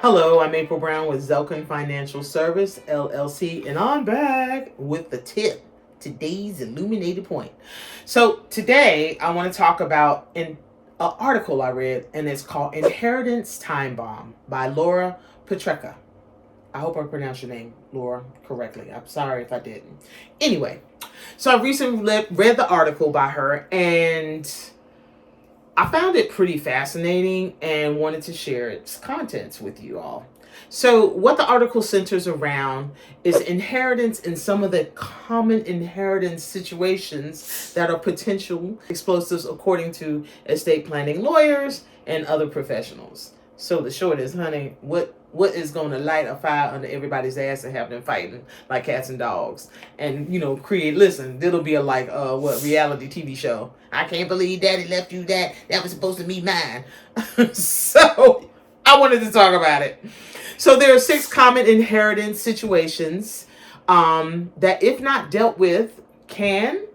Hello, I'm April Brown with Zelken Financial Service, LLC, and I'm back with the tip, today's illuminated point. So today I want to talk about an article I read, and it's called Inheritance Time Bomb by Laura Petrecka. I hope I pronounced your name, Laura, correctly. I'm sorry if I didn't. Anyway, so I recently read the article by her, and I found it pretty fascinating and wanted to share its contents with you all. So, what the article centers around is inheritance and some of the common inheritance situations that are potential explosives according to estate planning lawyers and other professionals. So the short is, honey, what is going to light a fire under everybody's ass and have them fighting like cats and dogs, and create. Listen, it'll be a reality TV show. I can't believe Daddy left you that. That was supposed to be mine. So I wanted to talk about it. So there are 6 common inheritance situations that, if not dealt with, can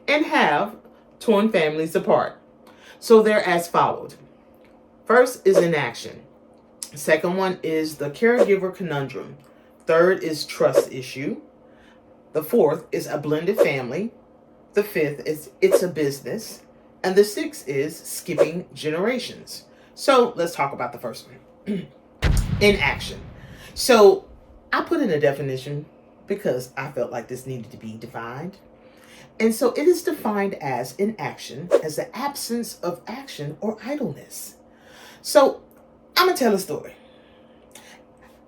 and have torn families apart. So they're as followed. First is inaction. Second one is the caregiver conundrum. Third is trust issue. The fourth is a blended family. The fifth is it's a business. And the sixth is skipping generations. So let's talk about the first one. Inaction. So I put in a definition because I felt like this needed to be defined. And so it is defined as inaction as the absence of action or idleness. So I'm going to tell a story.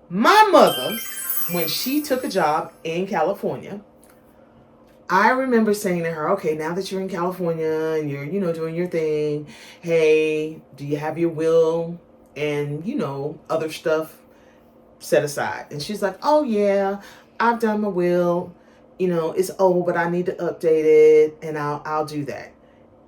My mother, when she took a job in California, I remember saying to her, okay, now that you're in California and you're, doing your thing, hey, do you have your will and, other stuff set aside? And she's like, oh, yeah, I've done my will. It's old, but I need to update it, and I'll do that.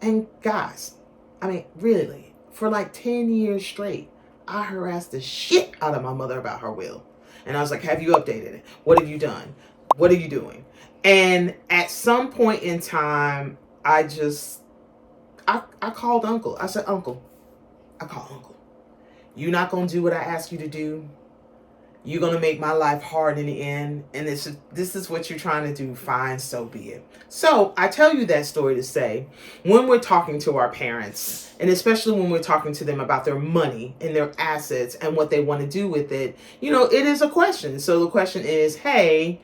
And guys, I mean, really, for like 10 years straight, I harassed the shit out of my mother about her will. And I was like, have you updated it? What have you done? What are you doing? And at some point in time, I called Uncle. I said, Uncle, I call Uncle. You're not going to do what I ask you to do. You're going to make my life hard in the end. And this is what you're trying to do. Fine, so be it. So I tell you that story to say, when we're talking to our parents, and especially when we're talking to them about their money and their assets and what they want to do with it, it is a question. So the question is, hey,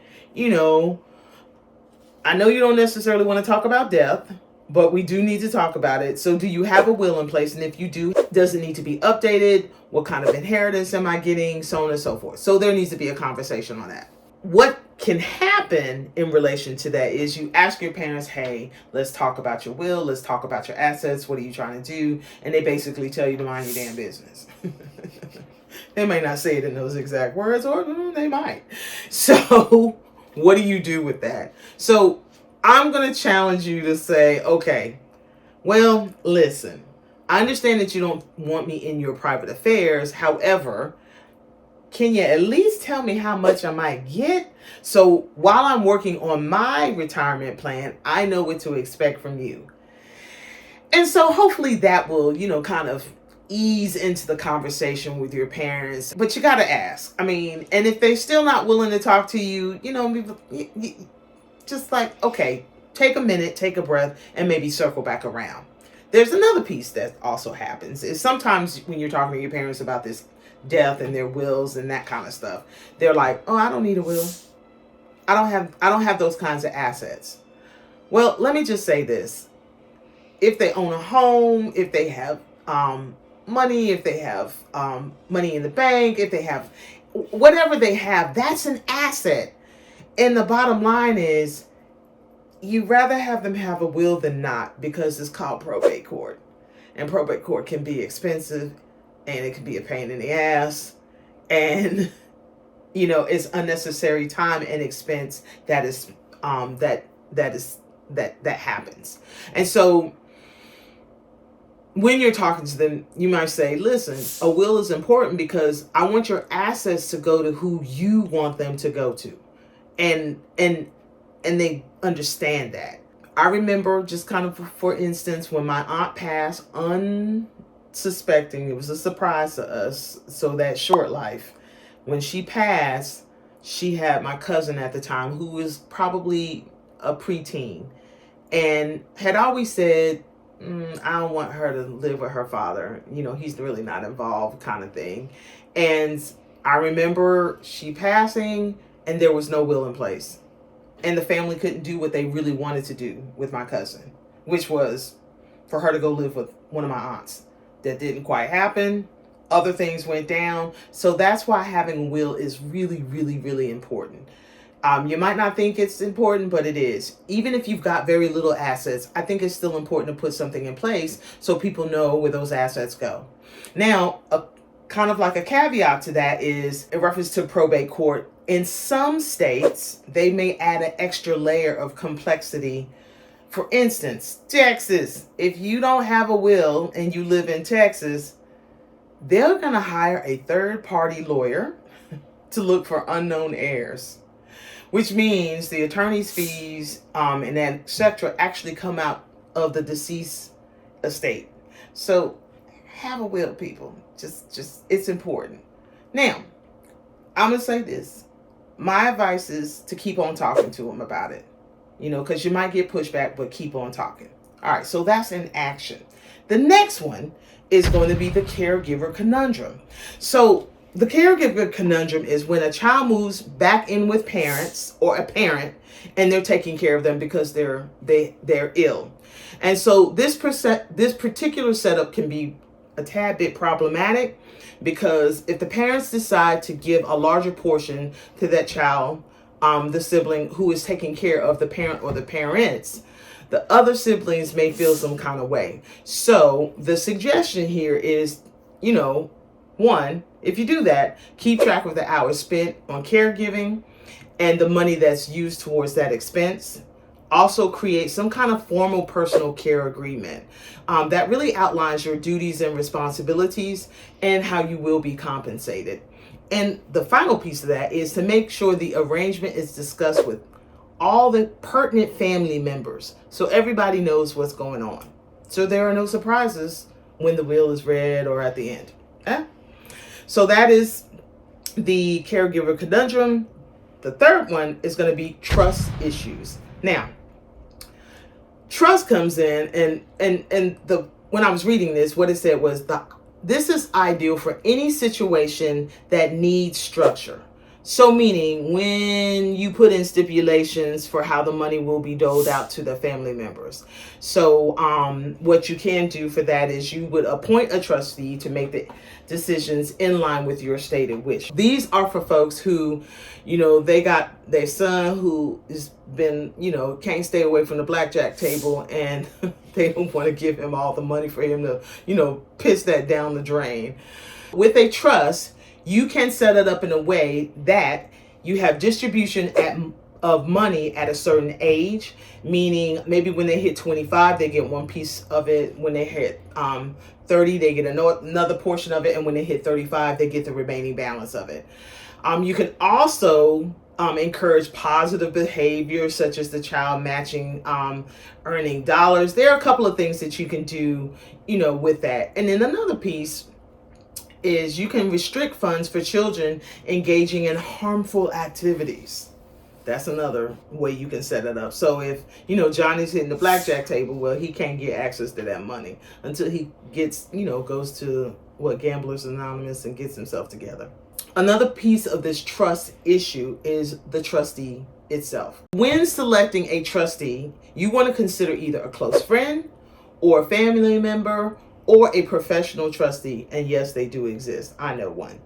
I know you don't necessarily want to talk about death, but we do need to talk about it. So do you have a will in place? And if you do, does it need to be updated? What kind of inheritance am I getting? So on and so forth. So there needs to be a conversation on that. What can happen in relation to that is you ask your parents, hey, let's talk about your will. Let's talk about your assets. What are you trying to do? And they basically tell you to mind your damn business. They may not say it in those exact words, or they might. So what do you do with that? So I'm going to challenge you to say, okay, well, listen, I understand that you don't want me in your private affairs. However, can you at least tell me how much I might get? So while I'm working on my retirement plan, I know what to expect from you. And so hopefully that will, kind of ease into the conversation with your parents. But you got to ask. I mean, and if they're still not willing to talk to you, just like, okay, take a minute, take a breath, and maybe circle back around. There's another piece that also happens is sometimes when you're talking to your parents about this death and their wills and that kind of stuff, they're like, oh, I don't need a will. I don't have those kinds of assets. Well, let me just say this. If they own a home, if they have money, if they have money in the bank, if they have whatever they have, that's an asset. And the bottom line is, you'd rather have them have a will than not, because it's called probate court. And probate court can be expensive, and it can be a pain in the ass. And, it's unnecessary time and expense that happens. And so when you're talking to them, you might say, listen, a will is important because I want your assets to go to who you want them to go to. And they understand that. I remember, just kind of for instance, when my aunt passed suspecting, it was a surprise to us. So that short life, when she passed, she had my cousin at the time, who was probably a preteen, and had always said, I don't want her to live with her father. He's really not involved, kind of thing. And I remember she passing, and there was no will in place. And the family couldn't do what they really wanted to do with my cousin, which was for her to go live with one of my aunts. That didn't quite happen. Other things went down. So that's why having a will is really, really, really important. You might not think it's important, but it is. Even if you've got very little assets, I think it's still important to put something in place so people know where those assets go. Now, kind of like a caveat to that is in reference to probate court. In some states, they may add an extra layer of complexity. For instance, Texas, if you don't have a will and you live in Texas, they're going to hire a third-party lawyer to look for unknown heirs, which means the attorney's fees and etc. actually come out of the deceased estate. So have a will, people. Just it's important. Now, I'm going to say this. My advice is to keep on talking to them about it. Because you might get pushback, but keep on talking. All right, so that's in action. The next one is going to be the caregiver conundrum. So the caregiver conundrum is when a child moves back in with parents or a parent, and they're taking care of them because they're ill. And so this particular setup can be a tad bit problematic, because if the parents decide to give a larger portion to that child, the sibling who is taking care of the parent or the parents, the other siblings may feel some kind of way. So the suggestion here is, one, if you do that, keep track of the hours spent on caregiving and the money that's used towards that expense. Also create some kind of formal personal care agreement that really outlines your duties and responsibilities and how you will be compensated. And the final piece of that is to make sure the arrangement is discussed with all the pertinent family members so everybody knows what's going on. So there are no surprises when the will is read or at the end. So that is the caregiver conundrum. The third one is going to be trust issues. Now, trust comes in, and when I was reading this, what it said was this is ideal for any situation that needs structure. So meaning when you put in stipulations for how the money will be doled out to the family members. So what you can do for that is you would appoint a trustee to make the decisions in line with your stated wish. These are for folks who, they got their son who has been, can't stay away from the blackjack table, and they don't want to give him all the money for him to, piss that down the drain. With a trust, you can set it up in a way that you have distribution of money at a certain age, meaning maybe when they hit 25, they get one piece of it. When they hit 30, they get another portion of it. And when they hit 35, they get the remaining balance of it. You can also encourage positive behavior, such as the child matching earning dollars. There are a couple of things that you can do, with that. And then another piece is you can restrict funds for children engaging in harmful activities. That's another way you can set it up. So if, Johnny's hitting the blackjack table, well, he can't get access to that money until he gets, goes to Gamblers Anonymous and gets himself together. Another piece of this trust issue is the trustee itself. When selecting a trustee, you want to consider either a close friend or a family member or a professional trustee. And yes, they do exist. I know one.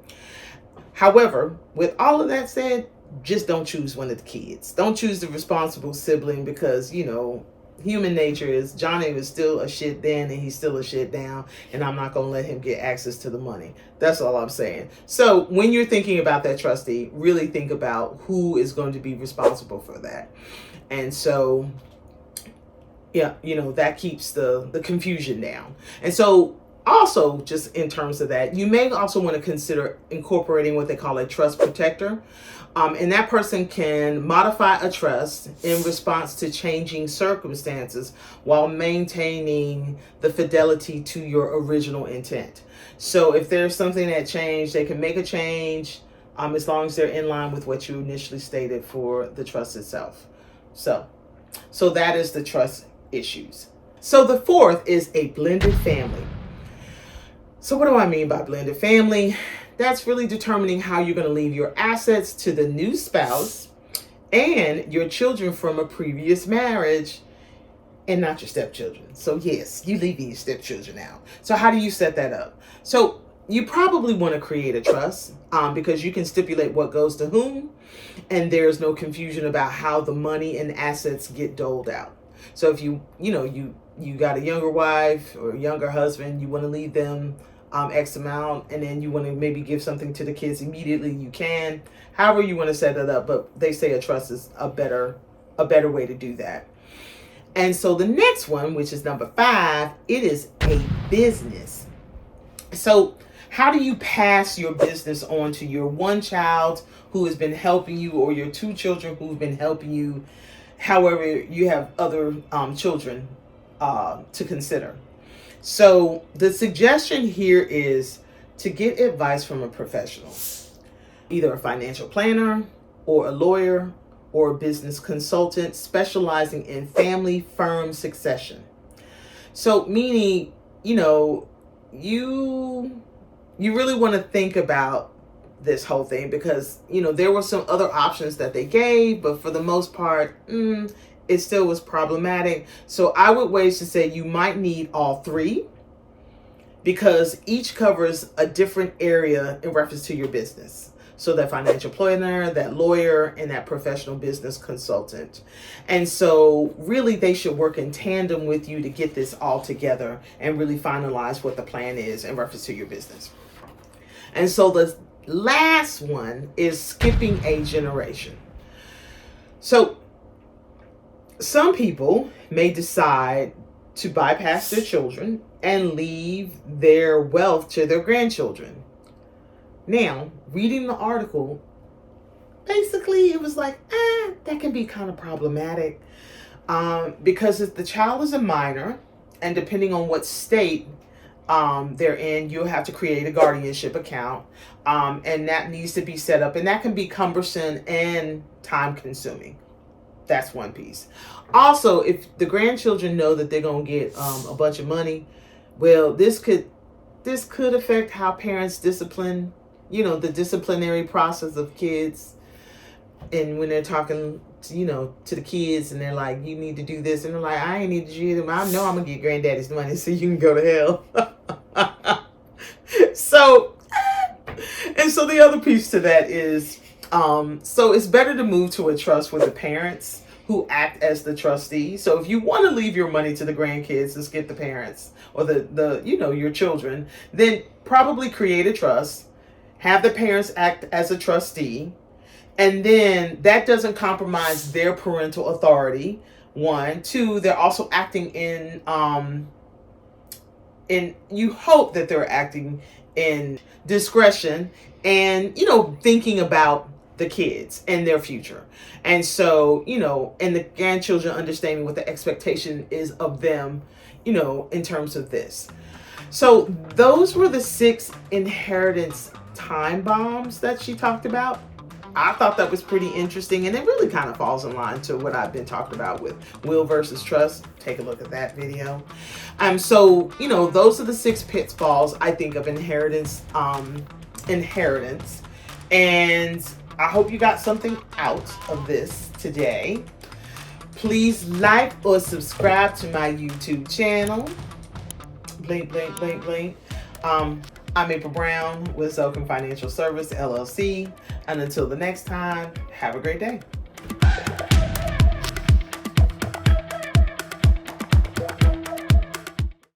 However, with all of that said, just don't choose one of the kids. Don't choose the responsible sibling, because, human nature is Johnny was still a shit then and he's still a shit now, and I'm not going to let him get access to the money. That's all I'm saying. So when you're thinking about that trustee, really think about who is going to be responsible for that. And so yeah, that keeps the confusion down. And so Also, just in terms of that, you may also want to consider incorporating what they call a trust protector. And that person can modify a trust in response to changing circumstances while maintaining the fidelity to your original intent. So if there's something that changed, they can make a change as long as they're in line with what you initially stated for the trust itself. So that is the trust issues. So the fourth is a blended family. So what do I mean by blended family? That's really determining how you're going to leave your assets to the new spouse and your children from a previous marriage, and not your stepchildren. So yes, you leaving your stepchildren out. So how do you set that up? So you probably want to create a trust because you can stipulate what goes to whom, and there's no confusion about how the money and assets get doled out. So if you got a younger wife or a younger husband, you want to leave them X amount, and then you want to maybe give something to the kids immediately, you can. However you want to set it up, but they say a trust is a better way to do that. And so the next one, which is number 5, it is a business. So how do you pass your business on to your one child who has been helping you, or your 2 children who've been helping you? However, you have other children to consider. So the suggestion here is to get advice from a professional, either a financial planner or a lawyer or a business consultant specializing in family firm succession. So meaning, you really want to think about this whole thing because, there were some other options that they gave, but for the most part, it still was problematic. So I would wage to say you might need all 3 because each covers a different area in reference to your business. So that financial planner, that lawyer, and that professional business consultant. And so really they should work in tandem with you to get this all together and really finalize what the plan is in reference to your business. And so the last one is skipping a generation. So some people may decide to bypass their children and leave their wealth to their grandchildren. Now, reading the article, basically it was like, that can be kind of problematic because if the child is a minor, and depending on what state they're in, you'll have to create a guardianship account, and that needs to be set up, and that can be cumbersome and time consuming. That's one piece. Also, if the grandchildren know that they're going to get a bunch of money, well, this could affect how parents discipline, the disciplinary process of kids. And when they're talking, to the kids and they're like, you need to do this. And they're like, I ain't need to do them. I know I'm going to get granddaddy's money so you can go to hell. So the other piece to that is, so it's better to move to a trust with the parents who act as the trustee. So if you want to leave your money to the grandkids and skip the parents or the your children, then probably create a trust, have the parents act as a trustee, and then that doesn't compromise their parental authority. 1, 2, they're also acting in you hope that they're acting in discretion and thinking about the kids and their future. And so, and the grandchildren understanding what the expectation is of them, in terms of this. So those were the 6 inheritance time bombs that she talked about. I thought that was pretty interesting, and it really kind of falls in line to what I've been talking about with will versus trust. Take a look at that video. So, those are the 6 pitfalls I think of inheritance. And I hope you got something out of this today. Please like or subscribe to my YouTube channel. Blink, blink, blink, blink. I'm April Brown with Zelken Financial Services, LLC. And until the next time, have a great day.